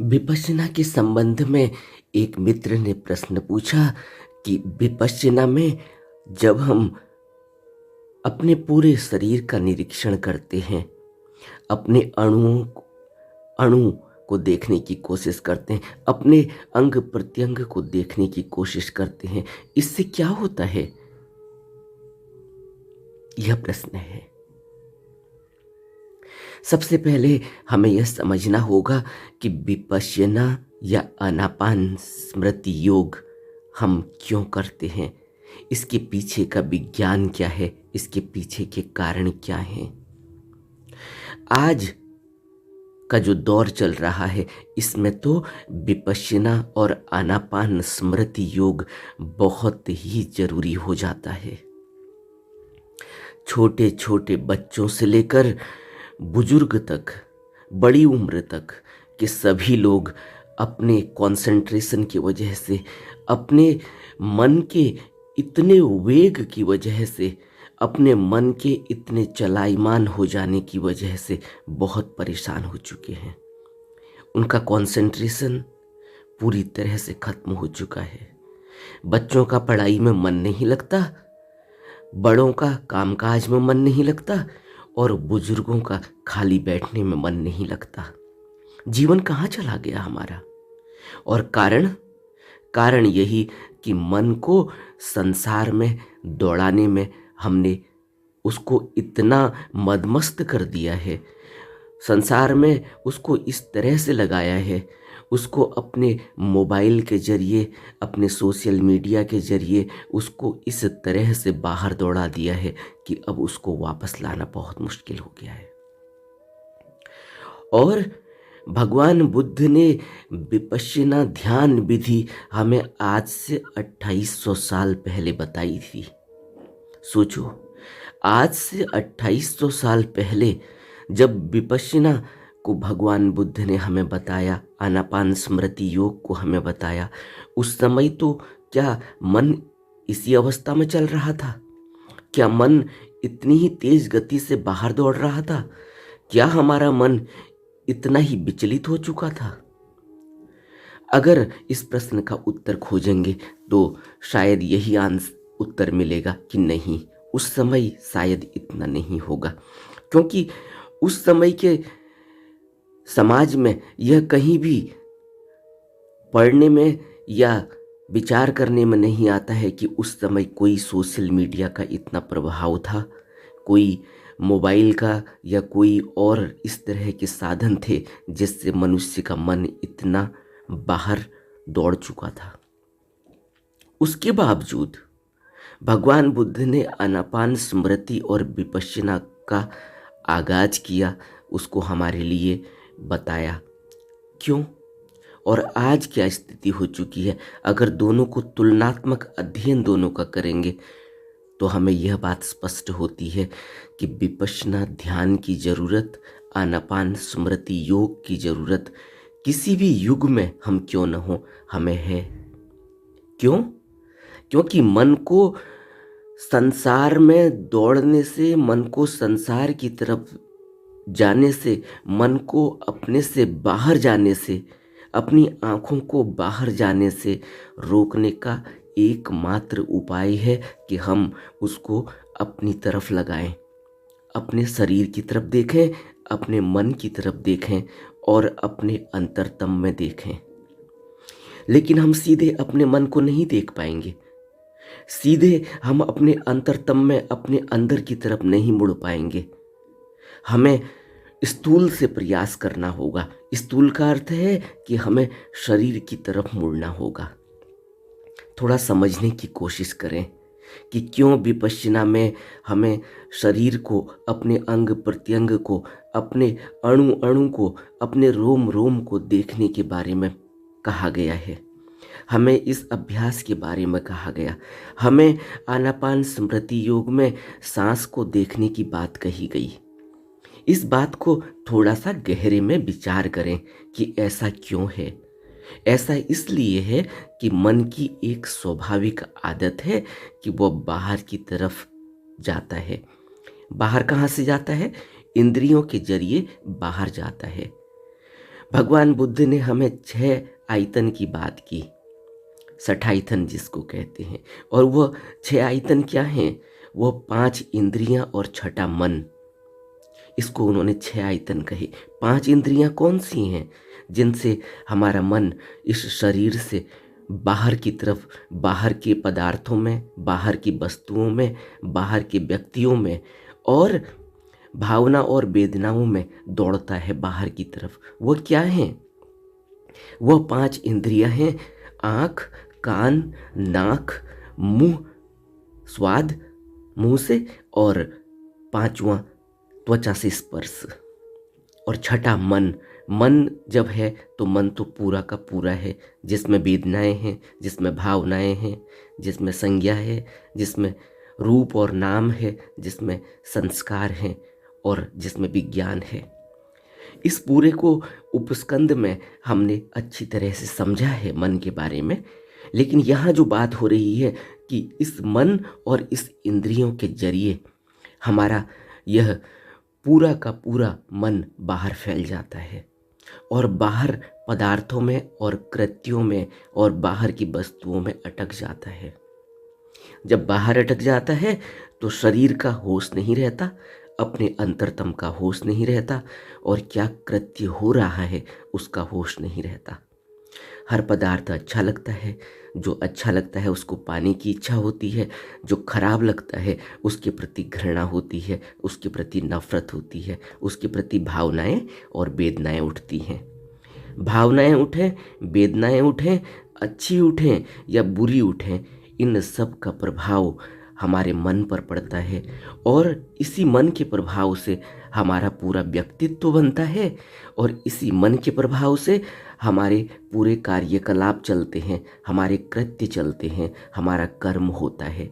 विपश्यना के संबंध में एक मित्र ने प्रश्न पूछा कि विपश्यना में जब हम अपने पूरे शरीर का निरीक्षण करते हैं, अपने अणु को देखने की कोशिश करते हैं, अपने अंग प्रत्यंग को देखने की कोशिश करते हैं, इससे क्या होता है? यह प्रश्न है। सबसे पहले हमें यह समझना होगा कि विपश्यना या आनापान स्मृति योग हम क्यों करते हैं, इसके पीछे का विज्ञान क्या है, इसके पीछे के कारण क्या हैं। आज का जो दौर चल रहा है इसमें तो विपश्यना और आनापान स्मृति योग बहुत ही जरूरी हो जाता है। छोटे छोटे बच्चों से लेकर बुजुर्ग तक, बड़ी उम्र तक के सभी लोग अपने कंसंट्रेशन की वजह से, अपने मन के इतने वेग की वजह से, अपने मन के इतने चलायमान हो जाने की वजह से बहुत परेशान हो चुके हैं। उनका कंसंट्रेशन पूरी तरह से खत्म हो चुका है। बच्चों का पढ़ाई में मन नहीं लगता, बड़ों का कामकाज में मन नहीं लगता और बुजुर्गों का खाली बैठने में मन नहीं लगता। जीवन कहाँ चला गया हमारा? और कारण यही कि मन को संसार में दौड़ाने में हमने उसको इतना मदमस्त कर दिया है, संसार में उसको इस तरह से लगाया है, उसको अपने मोबाइल के जरिए, अपने सोशल मीडिया के जरिए उसको इस तरह से बाहर दौड़ा दिया है कि अब उसको वापस लाना बहुत मुश्किल हो गया है। और भगवान बुद्ध ने विपश्यना ध्यान विधि हमें आज से 2800 साल पहले बताई थी। सोचो, आज से 2800 साल पहले जब विपश्यना को भगवान बुद्ध ने हमें बताया, आनापान स्मृति योग को हमें बताया, उस समय तो क्या मन इसी अवस्था में चल रहा था? क्या मन इतनी ही तेज गति से बाहर दौड़ रहा था? क्या हमारा मन इतना ही विचलित हो चुका था? अगर इस प्रश्न का उत्तर खोजेंगे तो शायद यही उत्तर मिलेगा कि नहीं, उस समय शायद इतना नहीं होगा, क्योंकि उस समय के समाज में यह कहीं भी पढ़ने में या विचार करने में नहीं आता है कि उस समय कोई सोशल मीडिया का इतना प्रभाव था, कोई मोबाइल का या कोई और इस तरह के साधन थे जिससे मनुष्य का मन इतना बाहर दौड़ चुका था। उसके बावजूद भगवान बुद्ध ने आनापान स्मृति और विपश्यना का आगाज किया, उसको हमारे लिए बताया। क्यों और आज क्या स्थिति हो चुकी है? अगर दोनों को तुलनात्मक अध्ययन दोनों का करेंगे तो हमें यह बात स्पष्ट होती है कि विपश्यना ध्यान की ज़रूरत, आनापान स्मृति योग की ज़रूरत किसी भी युग में हम क्यों न हो, हमें है। क्यों? क्योंकि मन को संसार में दौड़ने से, मन को संसार की तरफ जाने से, मन को अपने से बाहर जाने से, अपनी आँखों को बाहर जाने से रोकने का एकमात्र उपाय है कि हम उसको अपनी तरफ लगाएं, अपने शरीर की तरफ देखें, अपने मन की तरफ देखें और अपने अंतरतम में देखें। लेकिन हम सीधे अपने मन को नहीं देख पाएंगे, सीधे हम अपने अंतरतम में, अपने अंदर की तरफ नहीं मुड़ पाएंगे। हमें स्थूल से प्रयास करना होगा। स्थूल का अर्थ है कि हमें शरीर की तरफ मुड़ना होगा। थोड़ा समझने की कोशिश करें कि क्यों विपश्यना में हमें शरीर को, अपने अंग प्रत्यंग को, अपने अणु अणु को, अपने रोम रोम को देखने के बारे में कहा गया है। हमें इस अभ्यास के बारे में कहा गया। हमें आनापान स्मृति योग में सांस को देखने की बात कही गई। इस बात को थोड़ा सा गहरे में विचार करें कि ऐसा क्यों है। ऐसा इसलिए है कि मन की एक स्वाभाविक आदत है कि वह बाहर की तरफ जाता है। बाहर कहाँ से जाता है? इंद्रियों के जरिए बाहर जाता है। भगवान बुद्ध ने हमें 6 आयतन की बात की, सठाइथन जिसको कहते हैं। और वह 6 आयतन क्या हैं? वो 5 इंद्रियां और छठा मन, इसको उन्होंने 6 आयतन कहे। 5 इंद्रियां कौन सी हैं? जिनसे हमारा मन इस शरीर से बाहर की तरफ, बाहर के पदार्थों में, बाहर की वस्तुओं में, बाहर के व्यक्तियों में और भावना और वेदनाओं में दौड़ता है बाहर की तरफ। वो क्या हैं? वो 5 इंद्रियां हैं: आँख, कान, नाक, मुंह, स्वाद मुंह से, और 5वां त्वचा से स्पर्श, और छठा मन। मन जब है तो मन तो पूरा का पूरा है, जिसमें वेदनाएं हैं, जिसमें भावनाएं हैं, जिसमें संज्ञा है, जिसमें रूप और नाम है, जिसमें संस्कार हैं और जिसमें विज्ञान है। इस पूरे को उपस्कंद में हमने अच्छी तरह से समझा है मन के बारे में। लेकिन यहाँ जो बात हो रही है कि इस मन और इस इंद्रियों के जरिए हमारा यह पूरा का पूरा मन बाहर फैल जाता है और बाहर पदार्थों में और कृत्यों में और बाहर की वस्तुओं में अटक जाता है। जब बाहर अटक जाता है तो शरीर का होश नहीं रहता, अपने अंतरतम का होश नहीं रहता, और क्या कृत्य हो रहा है उसका होश नहीं रहता। हर पदार्थ अच्छा लगता है, जो अच्छा लगता है उसको पाने की इच्छा होती है, जो खराब लगता है उसके प्रति घृणा होती है, उसके प्रति नफरत होती है, उसके प्रति भावनाएं और वेदनाएं उठती हैं। भावनाएं उठें, वेदनाएं उठें, अच्छी उठें या बुरी उठें, इन सब का प्रभाव हमारे मन पर पड़ता है और इसी मन के प्रभाव से हमारा पूरा व्यक्तित्व बनता है और इसी मन के प्रभाव से हमारे पूरे कार्यकलाप चलते हैं, हमारे कृत्य चलते हैं, हमारा कर्म होता है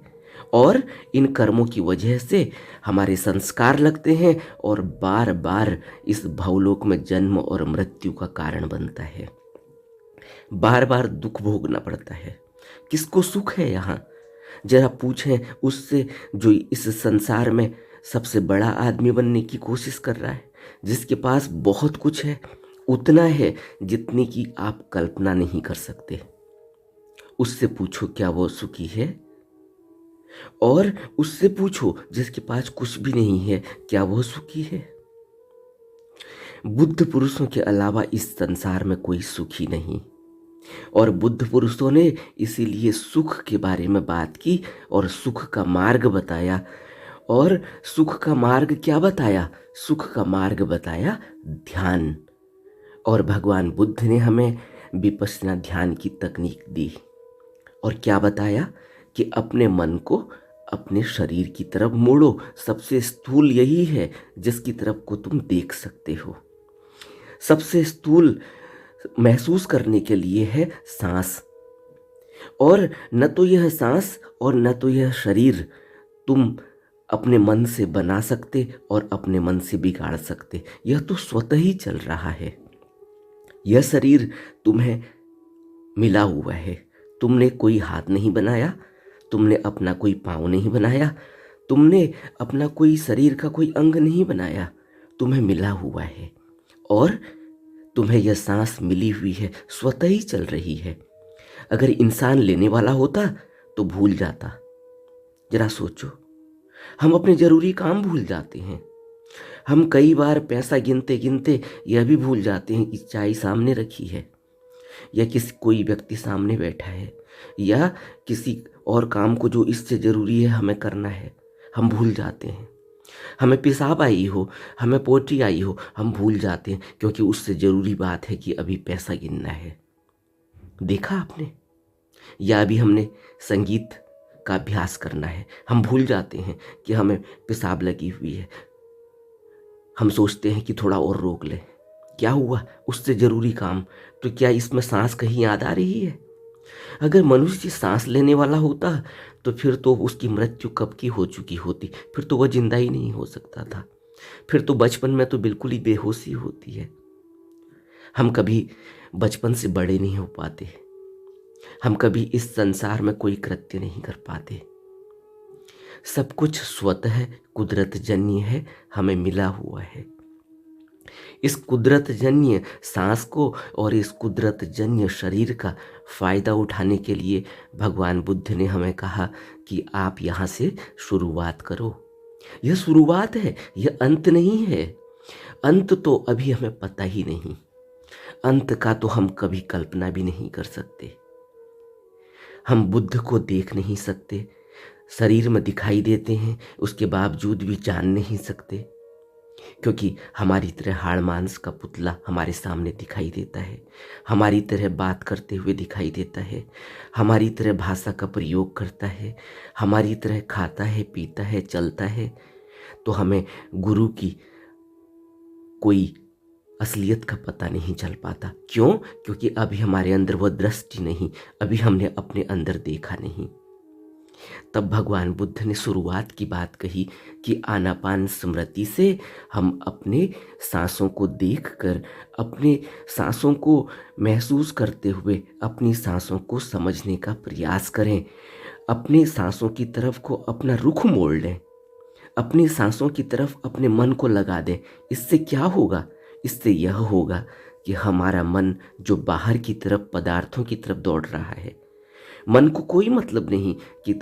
और इन कर्मों की वजह से हमारे संस्कार लगते हैं और बार बार इस भवलोक में जन्म और मृत्यु का कारण बनता है। बार बार दुख भोगना पड़ता है। किसको सुख है यहाँ? जरा पूछें उससे जो इस संसार में सबसे बड़ा आदमी बनने की कोशिश कर रहा है, जिसके पास बहुत कुछ है, उतना है जितनी की आप कल्पना नहीं कर सकते। उससे पूछो क्या वो सुखी है? और उससे पूछो जिसके पास कुछ भी नहीं है, क्या वो सुखी है? बुद्ध पुरुषों के अलावा इस संसार में कोई सुखी नहीं। और बुद्ध पुरुषों ने इसीलिए सुख के बारे में बात की और सुख का मार्ग बताया। और सुख का मार्ग क्या बताया? सुख का मार्ग बताया ध्यान। और भगवान बुद्ध ने हमें विपश्यना ध्यान की तकनीक दी और क्या बताया कि अपने मन को अपने शरीर की तरफ मोड़ो। सबसे स्थूल यही है जिसकी तरफ को तुम देख सकते हो। सबसे स्थूल महसूस करने के लिए है सांस, और न तो यह सांस और न तो यह शरीर तुम अपने मन से बना सकते और अपने मन से बिगाड़ सकते। यह तो स्वतः ही चल रहा है। यह शरीर तुम्हें मिला हुआ है। तुमने कोई हाथ नहीं बनाया, तुमने अपना कोई पाँव नहीं बनाया, तुमने अपना कोई शरीर का कोई अंग नहीं बनाया, तुम्हें मिला हुआ है और तुम्हें यह सांस मिली हुई है, स्वतः ही चल रही है। अगर इंसान लेने वाला होता तो भूल जाता। जरा सोचो, हम अपने जरूरी काम भूल जाते हैं। हम कई बार पैसा गिनते गिनते यह भी भूल जाते हैं कि चाय सामने रखी है या किसी कोई व्यक्ति सामने बैठा है या किसी और काम को जो इससे ज़रूरी है हमें करना है, हम भूल जाते हैं। हमें पेशाब आई हो, हमें पोटी आई हो, हम भूल जाते हैं क्योंकि उससे ज़रूरी बात है कि अभी पैसा गिनना है। देखा आपने? या अभी हमने संगीत का अभ्यास करना है, हम भूल जाते हैं कि हमें पेशाब लगी हुई है। हम सोचते हैं कि थोड़ा और रोक लें। क्या हुआ? उससे ज़रूरी काम। तो क्या इसमें सांस कहीं याद आ रही है? अगर मनुष्य सांस लेने वाला होता तो फिर तो उसकी मृत्यु कब की हो चुकी होती, फिर तो वह जिंदा ही नहीं हो सकता था। फिर तो बचपन में तो बिल्कुल ही बेहोशी होती है। हम कभी बचपन से बड़े नहीं हो पाते, हम कभी इस संसार में कोई कृत्य नहीं कर पाते। सब कुछ स्वतः कुदरत जन्य है, हमें मिला हुआ है। इस कुदरत जन्य सांस को और इस कुदरत जन्य शरीर का फ़ायदा उठाने के लिए भगवान बुद्ध ने हमें कहा कि आप यहाँ से शुरुआत करो। यह शुरुआत है, यह अंत नहीं है। अंत तो अभी हमें पता ही नहीं, अंत का तो हम कभी कल्पना भी नहीं कर सकते। हम बुद्ध को देख नहीं सकते, शरीर में दिखाई देते हैं, उसके बावजूद भी जान नहीं सकते, क्योंकि हमारी तरह हाड़ मांस का पुतला हमारे सामने दिखाई देता है, हमारी तरह बात करते हुए दिखाई देता है, हमारी तरह भाषा का प्रयोग करता है, हमारी तरह खाता है, पीता है, चलता है। तो हमें गुरु की कोई असलियत का पता नहीं चल पाता। क्यों? क्योंकि अभी हमारे अंदर वह दृष्टि नहीं, अभी हमने अपने अंदर देखा नहीं। तब भगवान बुद्ध ने शुरुआत की बात कही कि आनापान स्मृति से हम अपने सांसों को देखकर, अपने सांसों को महसूस करते हुए अपनी सांसों को समझने का प्रयास करें। अपनी सांसों की तरफ को अपना रुख मोड़ लें, अपनी सांसों की तरफ अपने मन को लगा दें। इससे क्या होगा? इससे यह होगा कि हमारा मन जो बाहर की तरफ पदार्थों की तरफ दौड़ रहा है, मन को कोई मतलब नहीं कि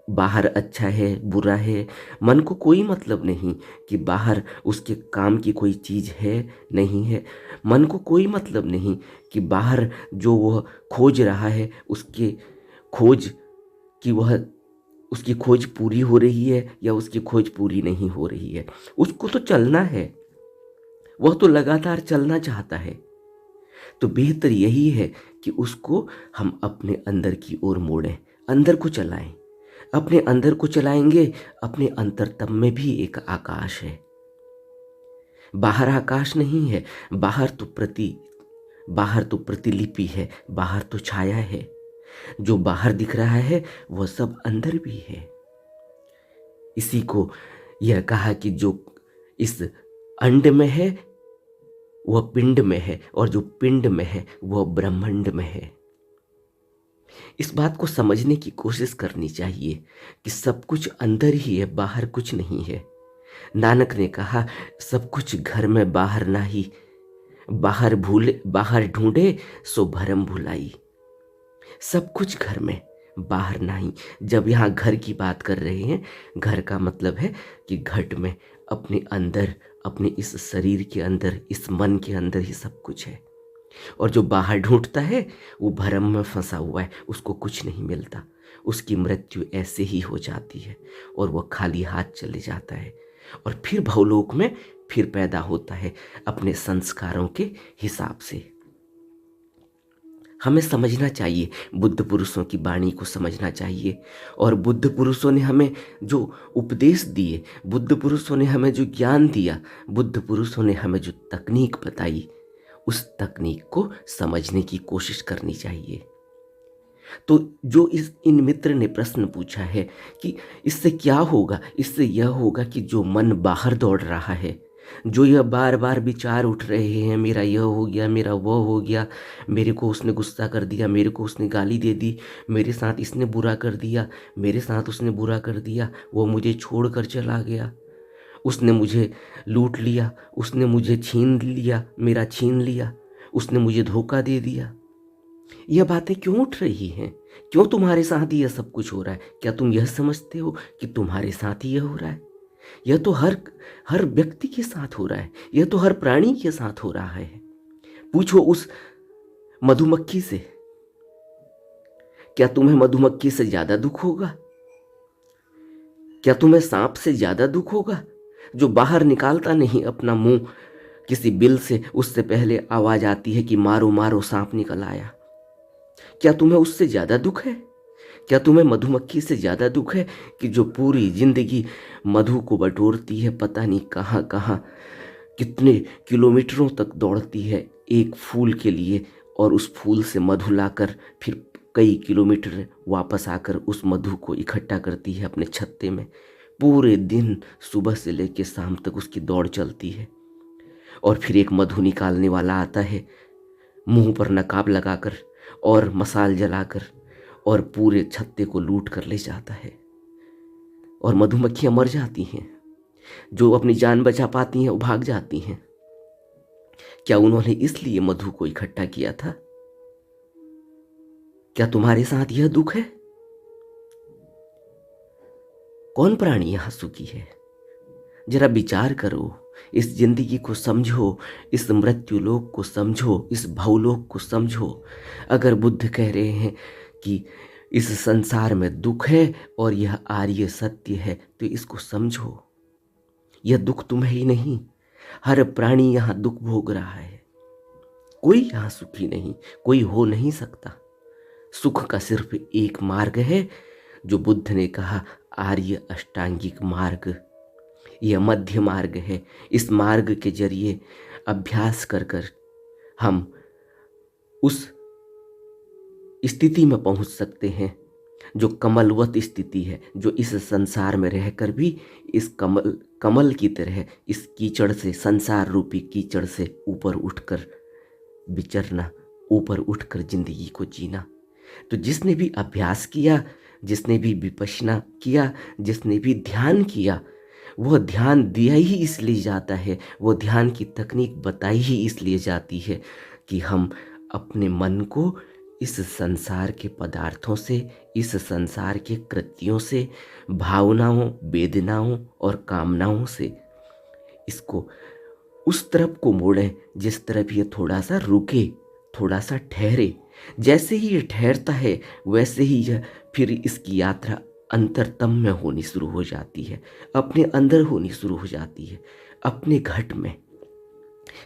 बाहर अच्छा है बुरा है, मन को कोई मतलब नहीं कि बाहर उसके काम की कोई चीज़ है नहीं है, मन को कोई मतलब नहीं कि बाहर जो वह खोज रहा है उसके खोज कि वह उसकी खोज पूरी हो रही है या उसकी खोज पूरी नहीं हो रही है। उसको तो चलना है, वह तो लगातार चलना चाहता है। तो बेहतर यही है कि उसको हम अपने अंदर की ओर मोड़ें, अंदर को चलाएं। अपने अंदर को चलाएंगे, अपने अंतरतम में भी एक आकाश है। बाहर आकाश नहीं है, बाहर तो प्रतिलिपि है, बाहर तो छाया है। जो बाहर दिख रहा है वह सब अंदर भी है। इसी को यह कहा कि जो इस अंड में है वह पिंड में है, और जो पिंड में है वह ब्रह्मांड में है। इस बात को समझने की कोशिश करनी चाहिए कि सब कुछ अंदर ही है, बाहर कुछ नहीं है। नानक ने कहा, सब कुछ घर में बाहर नाही, बाहर ढूंढे सो भरम भुलाई। सब कुछ घर में, बाहर नहीं। जब यहाँ घर की बात कर रहे हैं, घर का मतलब है कि घट में, अपने अंदर, अपने इस शरीर के अंदर, इस मन के अंदर ही सब कुछ है। और जो बाहर ढूंढता है वो भरम में फंसा हुआ है, उसको कुछ नहीं मिलता, उसकी मृत्यु ऐसे ही हो जाती है और वह खाली हाथ चले जाता है और फिर भवलोक में फिर पैदा होता है अपने संस्कारों के हिसाब से। हमें समझना चाहिए, बुद्ध पुरुषों की वाणी को समझना चाहिए। और बुद्ध पुरुषों ने हमें जो उपदेश दिए, बुद्ध पुरुषों ने हमें जो ज्ञान दिया, बुद्ध पुरुषों ने हमें जो तकनीक बताई, उस तकनीक को समझने की कोशिश करनी चाहिए। तो जो इन मित्र ने प्रश्न पूछा है कि इससे क्या होगा, इससे यह होगा कि जो मन बाहर दौड़ रहा है, जो यह बार बार विचार उठ रहे हैं, मेरा यह हो गया, मेरा वो हो गया, मेरे को उसने गुस्सा कर दिया, मेरे को उसने गाली दे दी, मेरे साथ इसने बुरा कर दिया, मेरे साथ उसने बुरा कर दिया, वो मुझे छोड़ कर चला गया, उसने मुझे लूट लिया, उसने मुझे छीन लिया, मेरा छीन लिया, उसने मुझे धोखा दे दिया। यह बातें क्यों उठ रही हैं? क्यों तुम्हारे साथ यह सब कुछ हो रहा है? क्या तुम यह समझते हो कि तुम्हारे साथ ही यह हो रहा है? यह तो हर व्यक्ति के साथ हो रहा है, यह तो हर प्राणी के साथ हो रहा है। पूछो उस मधुमक्खी से, क्या तुम्हें मधुमक्खी से ज्यादा दुख होगा? क्या तुम्हें सांप से ज्यादा दुख होगा, जो बाहर निकालता नहीं अपना मुंह किसी बिल से, उससे पहले आवाज आती है कि मारो मारो सांप निकल आया? क्या तुम्हें उससे ज्यादा दुख है? क्या तुम्हें मधुमक्खी से ज्यादा दुख है कि जो पूरी जिंदगी मधु को बटोरती है, पता नहीं कहाँ कहाँ कितने किलोमीटरों तक दौड़ती है एक फूल के लिए, और उस फूल से मधु लाकर फिर कई किलोमीटर वापस आकर उस मधु को इकट्ठा करती है अपने छत्ते में। पूरे दिन सुबह से लेकर शाम तक उसकी दौड़ चलती है, और फिर एक मधु निकालने वाला आता है मुंह पर नकाब लगाकर और मसाल जलाकर, और पूरे छत्ते को लूट कर ले जाता है, और मधुमक्खियां मर जाती हैं। जो अपनी जान बचा पाती हैं वो भाग जाती हैं। क्या उन्होंने इसलिए मधु को इकट्ठा किया था? क्या तुम्हारे साथ यह दुख है? कौन प्राणी यहां सुखी है? जरा विचार करो, इस जिंदगी को समझो, इस मृत्यु लोक को समझो, इस भवलोक को समझो। अगर बुद्ध कह रहे हैं कि इस संसार में दुख है और यह आर्य सत्य है, तो इसको समझो। यह दुख तुम्हें ही नहीं, हर प्राणी यहां दुख भोग रहा है। कोई यहां सुखी नहीं, कोई हो नहीं सकता। सुख का सिर्फ एक मार्ग है, जो बुद्ध ने कहा आर्य अष्टांगिक मार्ग। यह मध्य मार्ग है। इस मार्ग के जरिए अभ्यास कर कर हम उस स्थिति में पहुंच सकते हैं जो कमलवत स्थिति है, जो इस संसार में रहकर भी इस कमल की तरह इस कीचड़ से, संसार रूपी कीचड़ से ऊपर उठकर विचरना, ऊपर उठकर जिंदगी को जीना। तो जिसने भी अभ्यास किया, जिसने भी विपश्यना किया, जिसने भी ध्यान किया, वह ध्यान दिया ही इसलिए जाता है, वो ध्यान की तकनीक बताई ही इसलिए जाती है कि हम अपने मन को इस संसार के पदार्थों से, इस संसार के कृत्यों से, भावनाओं, वेदनाओं और कामनाओं से इसको उस तरफ को मोड़ें जिस तरफ ये थोड़ा सा रुके, थोड़ा सा ठहरे। जैसे ही ये ठहरता है वैसे ही यह फिर इसकी यात्रा अंतरतम में होनी शुरू हो जाती है, अपने अंदर होनी शुरू हो जाती है, अपने घट में।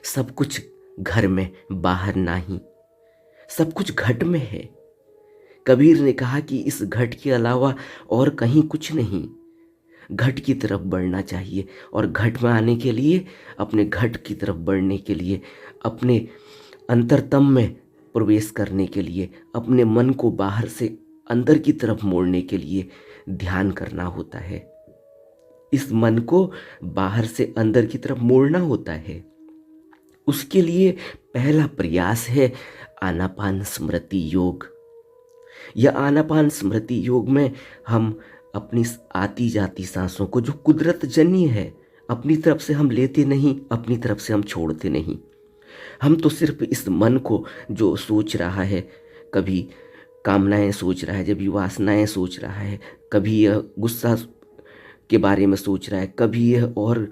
सब कुछ घर में, बाहर नहीं, सब कुछ घट में है। कबीर ने कहा कि इस घट के अलावा और कहीं कुछ नहीं। घट की तरफ बढ़ना चाहिए, और घट में आने के लिए, अपने घट की तरफ बढ़ने के लिए, अपने अंतरतम में प्रवेश करने के लिए, अपने मन को बाहर से अंदर की तरफ मोड़ने के लिए ध्यान करना होता है। इस मन को बाहर से अंदर की तरफ मोड़ना होता है। उसके लिए पहला प्रयास है आनापान स्मृति योग। यह आनापान स्मृति योग में हम अपनी आती जाती सांसों को, जो कुदरत जन्य है, अपनी तरफ से हम लेते नहीं, अपनी तरफ से हम छोड़ते नहीं। हम तो सिर्फ इस मन को जो सोच रहा है, कभी कामनाएं सोच रहा है, जब वासनाएं सोच रहा है, कभी यह गुस्सा के बारे में सोच रहा है, कभी यह और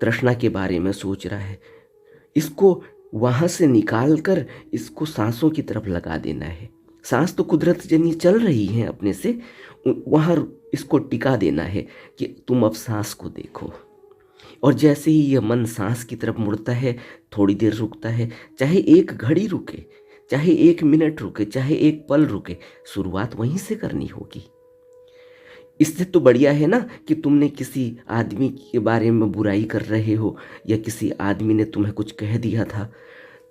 तृष्णा के बारे में सोच रहा है, इसको वहाँ से निकाल कर इसको सांसों की तरफ लगा देना है। सांस तो कुदरत जन्य चल रही है अपने से, वहाँ इसको टिका देना है कि तुम अब सांस को देखो। और जैसे ही यह मन सांस की तरफ मुड़ता है, थोड़ी देर रुकता है, चाहे एक घड़ी रुके, चाहे 1 मिनट रुके, चाहे 1 पल रुके, शुरुआत वहीं से करनी होगी। इससे तो बढ़िया है ना कि तुमने किसी आदमी के बारे में बुराई कर रहे हो, या किसी आदमी ने तुम्हें कुछ कह दिया था,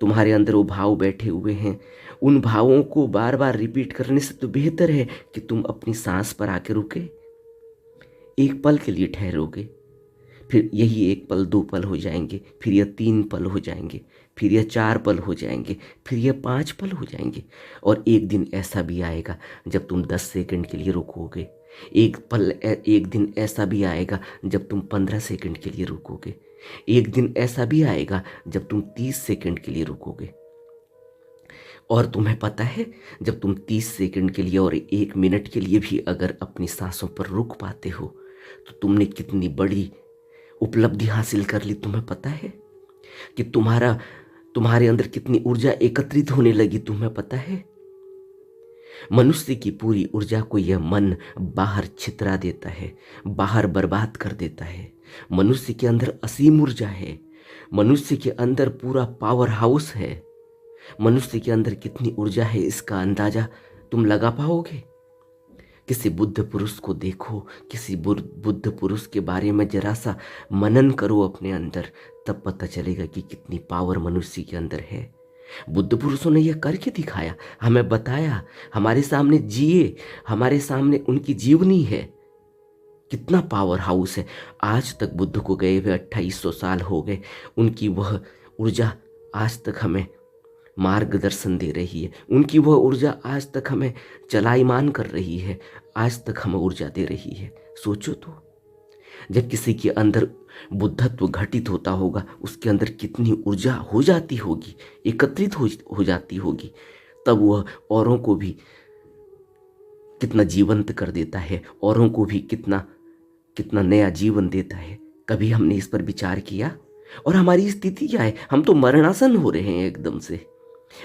तुम्हारे अंदर वो भाव बैठे हुए हैं। उन भावों को बार बार रिपीट करने से तो बेहतर है कि तुम अपनी सांस पर आके रुके, 1 पल के लिए ठहरोगे, फिर यही 1 पल 2 पल हो जाएंगे, फिर यह 3 पल हो जाएंगे, फिर यह 4 पल हो जाएंगे, फिर यह 5 पल हो जाएंगे। और एक दिन ऐसा भी आएगा जब तुम 10 सेकंड के लिए रुकोगे। एक दिन ऐसा भी आएगा जब तुम 15 सेकंड के लिए रुकोगे। एक दिन ऐसा भी आएगा जब तुम 30 सेकंड के लिए रुकोगे। और तुम्हें पता है, जब तुम 30 सेकंड के लिए और 1 मिनट के लिए भी अगर अपनी सांसों पर रुक पाते हो, तो तुमने कितनी बड़ी उपलब्धि हासिल कर ली। तुम्हें पता है कि तुम्हारे अंदर कितनी ऊर्जा एकत्रित होने लगी। तुम्हें पता है, मनुष्य की पूरी ऊर्जा को यह मन बाहर छितरा देता है, बाहर बर्बाद कर देता है। मनुष्य के अंदर असीम ऊर्जा है, मनुष्य के अंदर पूरा पावर हाउस है। मनुष्य के अंदर कितनी ऊर्जा है, इसका अंदाजा तुम लगा पाओगे? किसी बुद्ध पुरुष को देखो, किसी बुद्ध पुरुष के बारे में जरा सा मनन करो अपने अंदर, तब पता चलेगा कि कितनी पावर मनुष्य के अंदर है। बुद्ध पुरुषों ने यह करके दिखाया, हमें बताया, हमारे सामने जिए, हमारे सामने उनकी जीवनी है। कितना पावर हाउस है। आज तक बुद्ध को गए हुए 2800 साल हो गए, उनकी वह ऊर्जा आज तक हमें मार्गदर्शन दे रही है। उनकी वह ऊर्जा आज तक हमें चलायमान कर रही है, आज तक हमें ऊर्जा दे रही है। सोचो तो, जब किसी के अंदर बुद्धत्व घटित होता होगा, उसके अंदर कितनी ऊर्जा हो जाती होगी, एकत्रित हो जाती होगी, तब वह औरों को भी कितना जीवंत कर देता है, औरों को भी कितना कितना नया जीवन देता है। कभी हमने इस पर विचार किया? और हमारी स्थिति क्या है? हम तो मरणासन हो रहे हैं एकदम से।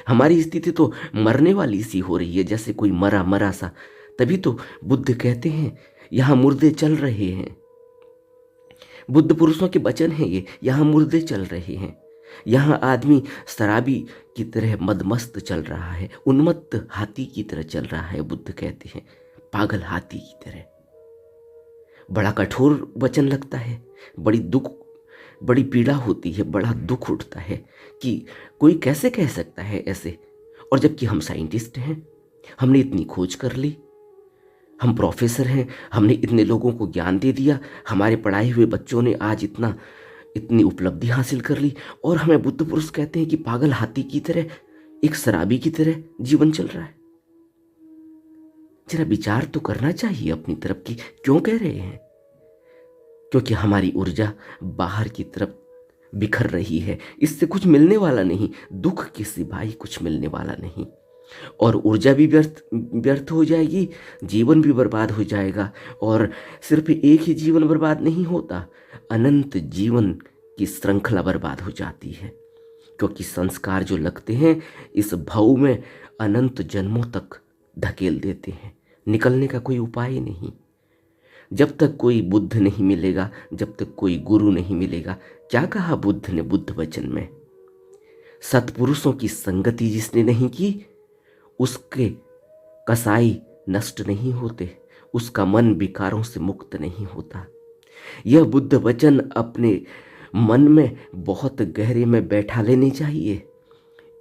हमारी स्थिति तो मरने वाली सी हो रही है, जैसे कोई मरा मरा सा। तभी तो बुद्ध कहते हैं यहाँ मुर्दे चल रहे हैं। बुद्ध पुरुषों के वचन हैं ये, यहाँ मुर्दे चल रहे हैं। यहाँ आदमी शराबी की तरह मदमस्त चल रहा है, उन्मत्त हाथी की तरह चल रहा है। बुद्ध कहते हैं पागल हाथी की तरह। बड़ा कठोर वचन लगता है, बड़ी पीड़ा होती है, बड़ा दुख उठता है कि कोई कैसे कह सकता है ऐसे। और जबकि हम साइंटिस्ट हैं, हमने इतनी खोज कर ली, हम प्रोफेसर हैं, हमने इतने लोगों को ज्ञान दे दिया, हमारे पढ़ाए हुए बच्चों ने आज इतनी उपलब्धि हासिल कर ली, और हमें बुद्ध पुरुष कहते हैं कि पागल हाथी की तरह, एक शराबी की तरह जीवन चल रहा है। जरा विचार तो करना चाहिए अपनी तरफ की क्यों कह रहे हैं। क्योंकि हमारी ऊर्जा बाहर की तरफ बिखर रही है, इससे कुछ मिलने वाला नहीं, दुख के सिवाय कुछ मिलने वाला नहीं। और ऊर्जा भी व्यर्थ हो जाएगी, जीवन भी बर्बाद हो जाएगा। और सिर्फ एक ही जीवन बर्बाद नहीं होता, अनंत जीवन की श्रृंखला बर्बाद हो जाती है। क्योंकि संस्कार जो लगते हैं इस भव में अनंत जन्मों तक धकेल देते हैं, निकलने का कोई उपाय नहीं। जब तक कोई बुद्ध नहीं मिलेगा, जब तक कोई गुरु नहीं मिलेगा। क्या कहा बुद्ध ने बुद्ध वचन में? सत्पुरुषों की संगति जिसने नहीं की, उसके कसाई नष्ट नहीं होते, उसका मन विकारों से मुक्त नहीं होता। यह बुद्ध वचन अपने मन में बहुत गहरे में बैठा लेने चाहिए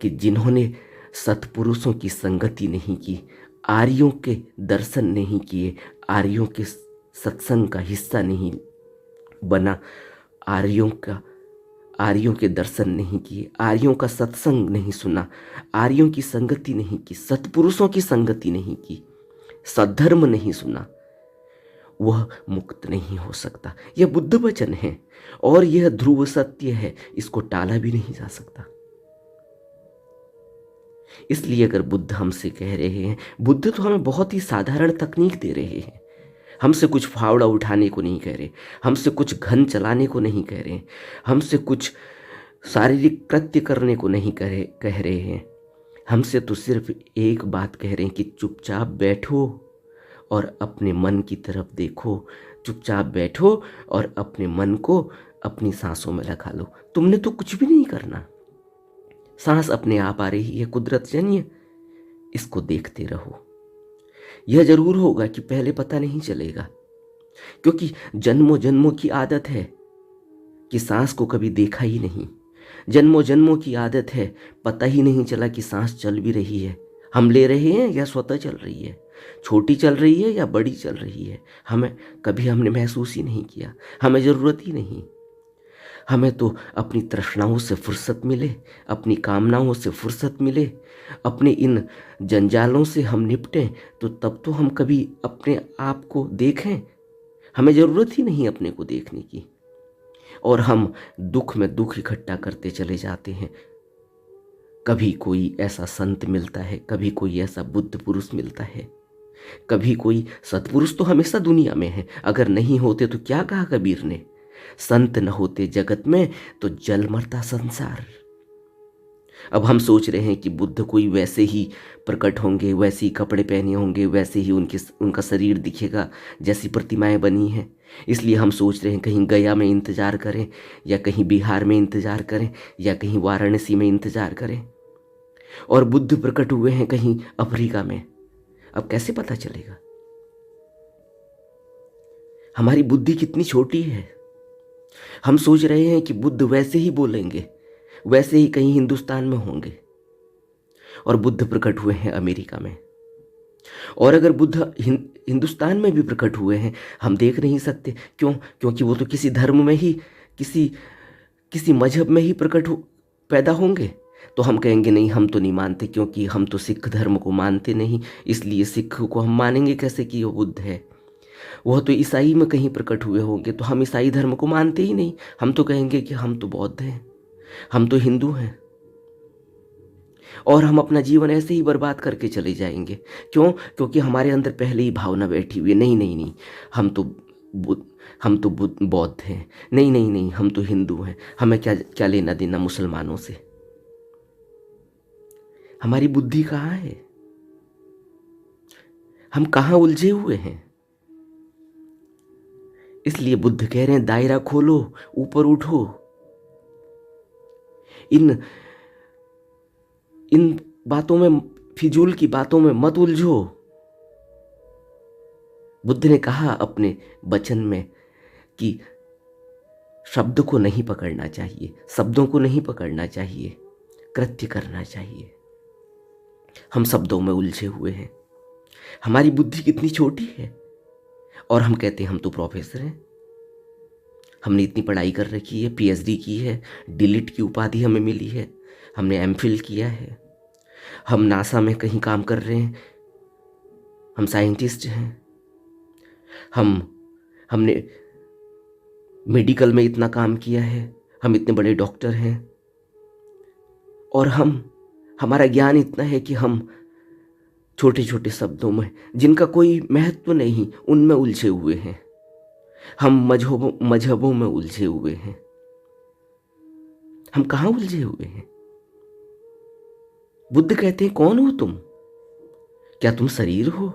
कि जिन्होंने सत्पुरुषों की संगति नहीं की, आर्यों के दर्शन नहीं किए, आर्यों के सत्संग का हिस्सा नहीं बना, आर्यों के दर्शन नहीं किए, आर्यों का सत्संग नहीं सुना, आर्यों की संगति नहीं की, सत्पुरुषों की संगति नहीं की, सद्धर्म नहीं सुना, वह मुक्त नहीं हो सकता। यह बुद्ध वचन है और यह ध्रुव सत्य है, इसको टाला भी नहीं जा सकता। इसलिए अगर बुद्ध हमसे कह रहे हैं, बुद्ध तो हमें बहुत ही साधारण तकनीक दे रहे हैं, हमसे कुछ फावड़ा उठाने को नहीं कह रहे, हमसे कुछ घन चलाने को नहीं कह रहे, हमसे कुछ शारीरिक कृत्य करने को नहीं कह रहे हैं। हमसे तो सिर्फ एक बात कह रहे हैं कि चुपचाप बैठो और अपने मन की तरफ देखो, चुपचाप बैठो और अपने मन को अपनी सांसों में लगा लो। तुमने तो कुछ भी नहीं करना, सांस अपने आप आ रही है, कुदरत जन्य, इसको देखते रहो। यह जरूर होगा कि पहले पता नहीं चलेगा, क्योंकि जन्मों जन्मों की आदत है कि सांस को कभी देखा ही नहीं। जन्मों जन्मों की आदत है, पता ही नहीं चला कि सांस चल भी रही है, हम ले रहे हैं या स्वतः चल रही है, छोटी चल रही है या बड़ी चल रही है, हमने महसूस ही नहीं किया। हमें ज़रूरत ही नहीं। हमें तो अपनी तृष्णाओं से फुर्सत मिले, अपनी कामनाओं से फुर्सत मिले, अपने इन जंजालों से हम निपटें, तो तब तो हम कभी अपने आप को देखें। हमें ज़रूरत ही नहीं अपने को देखने की, और हम दुख में दुख इकट्ठा करते चले जाते हैं। कभी कोई ऐसा संत मिलता है, कभी कोई ऐसा बुद्ध पुरुष मिलता है, कभी कोई सत्पुरुष तो हमेशा दुनिया में है। अगर नहीं होते तो क्या कहा कबीर ने, संत न होते जगत में तो जल मरता संसार। अब हम सोच रहे हैं कि बुद्ध कोई वैसे ही प्रकट होंगे, वैसे ही कपड़े पहने होंगे, वैसे ही उनका शरीर दिखेगा जैसी प्रतिमाएं बनी हैं। इसलिए हम सोच रहे हैं कहीं गया में इंतजार करें, या कहीं बिहार में इंतजार करें, या कहीं वाराणसी में इंतजार करें, और बुद्ध प्रकट हुए हैं कहीं अफ्रीका में। अब कैसे पता चलेगा? हमारी बुद्धि कितनी छोटी है। हम सोच रहे हैं कि बुद्ध वैसे ही बोलेंगे, वैसे ही कहीं हिंदुस्तान में होंगे, और बुद्ध प्रकट हुए हैं अमेरिका में। और अगर बुद्ध हिंदुस्तान में भी प्रकट हुए हैं, हम देख नहीं सकते। क्यों? क्योंकि वो तो किसी धर्म में ही, किसी मजहब में ही पैदा होंगे। तो हम कहेंगे नहीं, हम तो नहीं मानते, क्योंकि हम तो सिख धर्म को मानते नहीं, इसलिए सिख को हम मानेंगे कैसे कि वो बुद्ध है। वह तो ईसाई में कहीं प्रकट हुए होंगे, तो हम ईसाई धर्म को मानते ही नहीं। हम तो कहेंगे कि हम तो बौद्ध हैं, हम तो हिंदू हैं, और हम अपना जीवन ऐसे ही बर्बाद करके चले जाएंगे। क्यों? क्योंकि हमारे अंदर पहले ही भावना बैठी हुई है, नहीं नहीं नहीं, हम तो बुद्ध हम तो बौद्ध हैं, नहीं नहीं नहीं, हम तो हिंदू हैं, हमें क्या क्या लेना देना मुसलमानों से। हमारी बुद्धि कहाँ है? हम कहाँ उलझे हुए हैं? इसलिए बुद्ध कह रहे हैं दायरा खोलो, ऊपर उठो, इन इन बातों में, फिजूल की बातों में मत उलझो। बुद्ध ने कहा अपने वचन में कि शब्द को नहीं पकड़ना चाहिए, शब्दों को नहीं पकड़ना चाहिए, कृत्य करना चाहिए। हम शब्दों में उलझे हुए हैं। हमारी बुद्धि कितनी छोटी है, और हम कहते हैं हम तो प्रोफेसर हैं, हमने इतनी पढ़ाई कर रखी है, पीएचडी की है, डिलीट की उपाधि हमें मिली है, हमने एमफिल किया है, हम नासा में कहीं काम कर रहे हैं, हम साइंटिस्ट हैं, हमने मेडिकल में इतना काम किया है, हम इतने बड़े डॉक्टर हैं, और हमारा ज्ञान इतना है कि हम छोटे छोटे शब्दों में जिनका कोई महत्व नहीं उनमें उलझे हुए हैं। हम मजहबों में उलझे हुए हैं। हम कहाँ उलझे हुए हैं? बुद्ध कहते हैं कौन हो तुम? क्या तुम शरीर हो?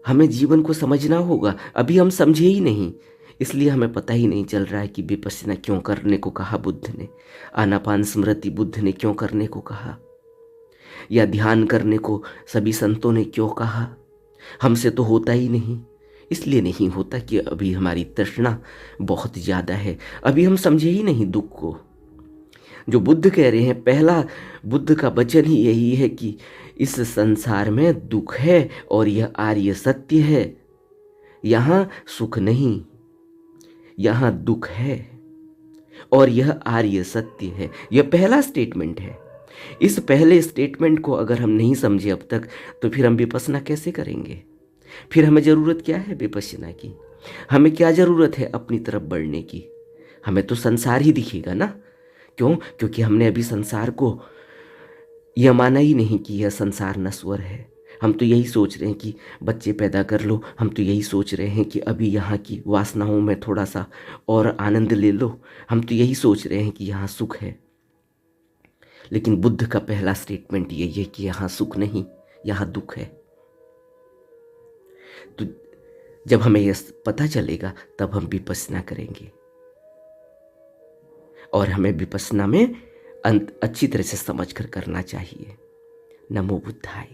हमें जीवन को समझना होगा, अभी हम समझे ही नहीं, इसलिए हमें पता ही नहीं चल रहा है कि विपश्यना क्यों करने को कहा बुद्ध ने, आनापान स्मृति बुद्ध ने क्यों करने को कहा, या ध्यान करने को सभी संतों ने क्यों कहा। हमसे तो होता ही नहीं। इसलिए नहीं होता कि अभी हमारी तृष्णा बहुत ज़्यादा है, अभी हम समझे ही नहीं दुख को। जो बुद्ध कह रहे हैं, पहला बुद्ध का वचन ही यही है कि इस संसार में दुख है और यह आर्य सत्य है। यहाँ सुख नहीं, यहाँ दुख है और यह आर्य सत्य है। यह पहला स्टेटमेंट है। इस पहले स्टेटमेंट को अगर हम नहीं समझे अब तक, तो फिर हम विपश्यना कैसे करेंगे? फिर हमें ज़रूरत क्या है विपश्यना की? हमें क्या ज़रूरत है अपनी तरफ बढ़ने की? हमें तो संसार ही दिखेगा ना। क्यों? क्योंकि हमने अभी संसार को यह माना ही नहीं कि यह संसार नश्वर है। हम तो यही सोच रहे हैं कि बच्चे पैदा कर लो, हम तो यही सोच रहे हैं कि अभी यहाँ की वासनाओं में थोड़ा सा और आनंद ले लो, हम तो यही सोच रहे हैं कि यहाँ सुख है। लेकिन बुद्ध का पहला स्टेटमेंट यही है कि यहाँ सुख नहीं, यहाँ दुख है। तो जब हमें यह पता चलेगा तब हम विपश्यना करेंगे, और हमें विपश्यना में अच्छी तरह से समझ कर करना चाहिए। नमो बुद्धाय।